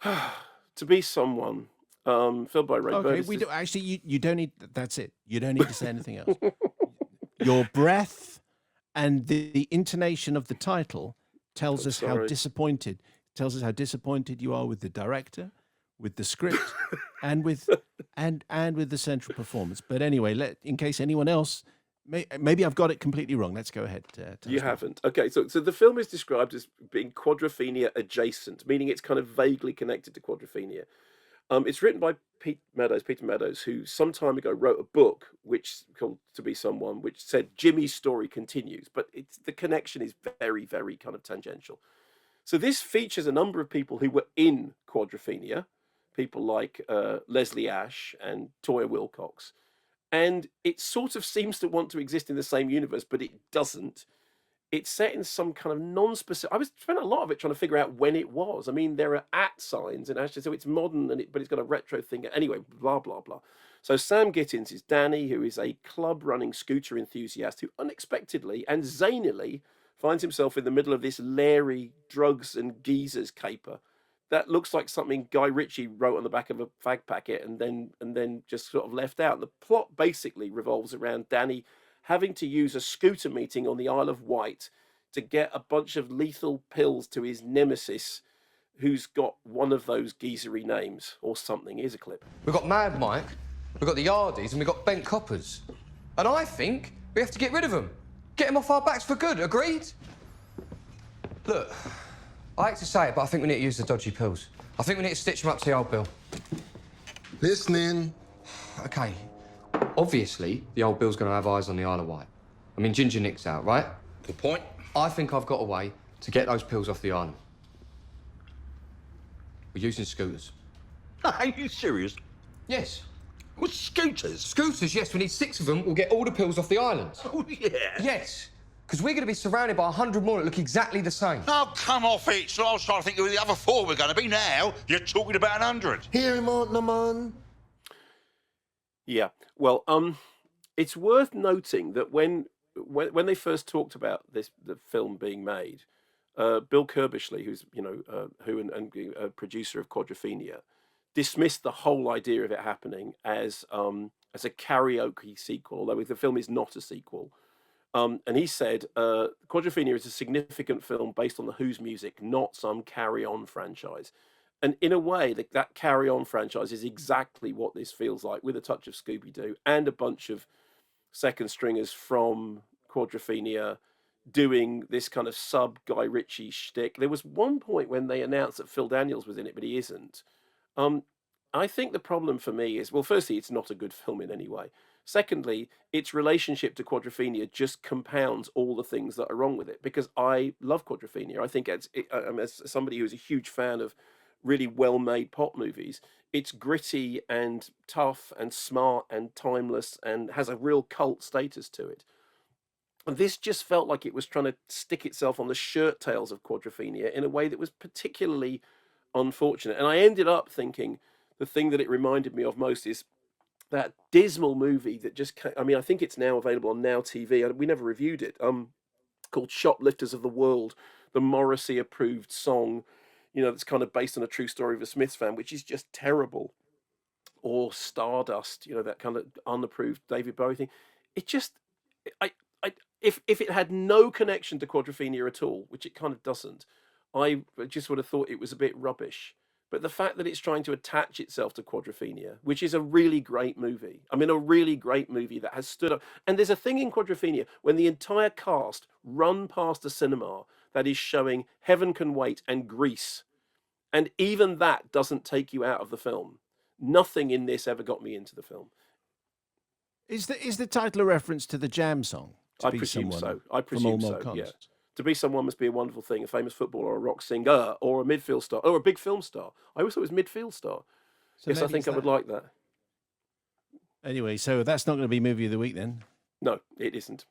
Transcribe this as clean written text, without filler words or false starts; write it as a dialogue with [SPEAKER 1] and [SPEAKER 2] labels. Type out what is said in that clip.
[SPEAKER 1] To Be Someone, filmed by Ray
[SPEAKER 2] Okay,
[SPEAKER 1] Burtis.
[SPEAKER 2] we do actually. You don't need. That's it. You don't need to say anything else. Your breath and the intonation of the title tells us how
[SPEAKER 1] sorry.
[SPEAKER 2] disappointed. Tells us how disappointed you are with the director, with the script, and with with the central performance. But anyway, in case anyone else, maybe I've got it completely wrong. Let's go ahead.
[SPEAKER 1] You haven't. Okay, so the film is described as being quadrophenia adjacent, meaning it's kind of vaguely connected to quadrophenia. It's written by Peter Meadows, who some time ago wrote a book which called To Be Someone, which said Jimmy's story continues, but the connection is very, very kind of tangential. So this features a number of people who were in quadrophenia, people like Leslie Ash and Toya Wilcox, and it sort of seems to want to exist in the same universe, but it doesn't. It's set in some kind of non-specific. I spent a lot of it trying to figure out when it was. I mean, there are @ signs and actually, so it's modern but it's got a retro thing. Anyway, blah blah blah. So Sam Gittins is Danny, who is a club-running scooter enthusiast who unexpectedly and zanily finds himself in the middle of this leery drugs and geezers caper that looks like something Guy Ritchie wrote on the back of a fag packet and then just sort of left out. The plot basically revolves around Danny having to use a scooter meeting on the Isle of Wight to get a bunch of lethal pills to his nemesis, who's got one of those geezery names or something. Here's a clip.
[SPEAKER 3] We've got Mad Mike, we've got the Yardies, and we've got Bent Coppers. And I think we have to get rid of them. Get them off our backs for good, agreed? Look, I hate to say it, but I think we need to use the dodgy pills. I think we need to stitch them up to the old bill.
[SPEAKER 4] Listening.
[SPEAKER 3] OK. Obviously, the old Bill's going to have eyes on the Isle of Wight. I mean, Ginger Nick's out, right?
[SPEAKER 4] Good point.
[SPEAKER 3] I think I've got a way to get those pills off the island. We're using scooters.
[SPEAKER 4] Are you serious?
[SPEAKER 3] Yes.
[SPEAKER 4] What, scooters?
[SPEAKER 3] Scooters, yes. We need 6 of them. We'll get all the pills off the island.
[SPEAKER 4] Oh, yeah.
[SPEAKER 3] Yes. Because we're going to be surrounded by 100 more that look exactly the same.
[SPEAKER 4] Oh, come off it. So I was trying to think who the other 4 were going to be. Now you're talking about 100.
[SPEAKER 5] Hear him on the man.
[SPEAKER 1] Yeah. Well, it's worth noting that when they first talked about the film being made, Bill Kerbishley, who's a producer of Quadrophenia, dismissed the whole idea of it happening as a karaoke sequel, although the film is not a sequel. And he said, Quadrophenia is a significant film based on the Who's music, not some carry-on franchise. And in a way, that carry-on franchise is exactly what this feels like, with a touch of Scooby-Doo and a bunch of second stringers from Quadrophenia doing this kind of sub-Guy Ritchie shtick. There was one point when they announced that Phil Daniels was in it, but he isn't. I think the problem for me is, well, firstly, it's not a good film in any way. Secondly, its relationship to Quadrophenia just compounds all the things that are wrong with it, because I love Quadrophenia. I think as somebody who's a huge fan of really well-made pop movies, it's gritty and tough and smart and timeless and has a real cult status to it. And this just felt like it was trying to stick itself on the shirt tails of Quadrophenia in a way that was particularly unfortunate. And I ended up thinking the thing that it reminded me of most is that dismal movie that just came, I think it's now available on Now TV. We never reviewed it. Called Shoplifters of the World, the Morrissey-approved song, that's kind of based on a true story of a Smiths fan, which is just terrible. Or Stardust, that kind of unapproved David Bowie thing. It just, if it had no connection to Quadrophenia at all, which it kind of doesn't, I just would have thought it was a bit rubbish. But the fact that it's trying to attach itself to Quadrophenia, which is a really great movie. a really great movie that has stood up. And there's a thing in Quadrophenia when the entire cast run past a cinema that is showing Heaven Can Wait and Grease. And even that doesn't take you out of the film. Nothing in this ever got me into the film.
[SPEAKER 2] Is the title a reference to the Jam song?
[SPEAKER 1] I presume so. Yeah. To Be Someone Must Be a Wonderful Thing, a famous footballer or a rock singer or a midfield star or a big film star. I always thought it was midfield star. So yes, I think I would like that.
[SPEAKER 2] Anyway, so that's not going to be movie of the week then?
[SPEAKER 1] No, it isn't.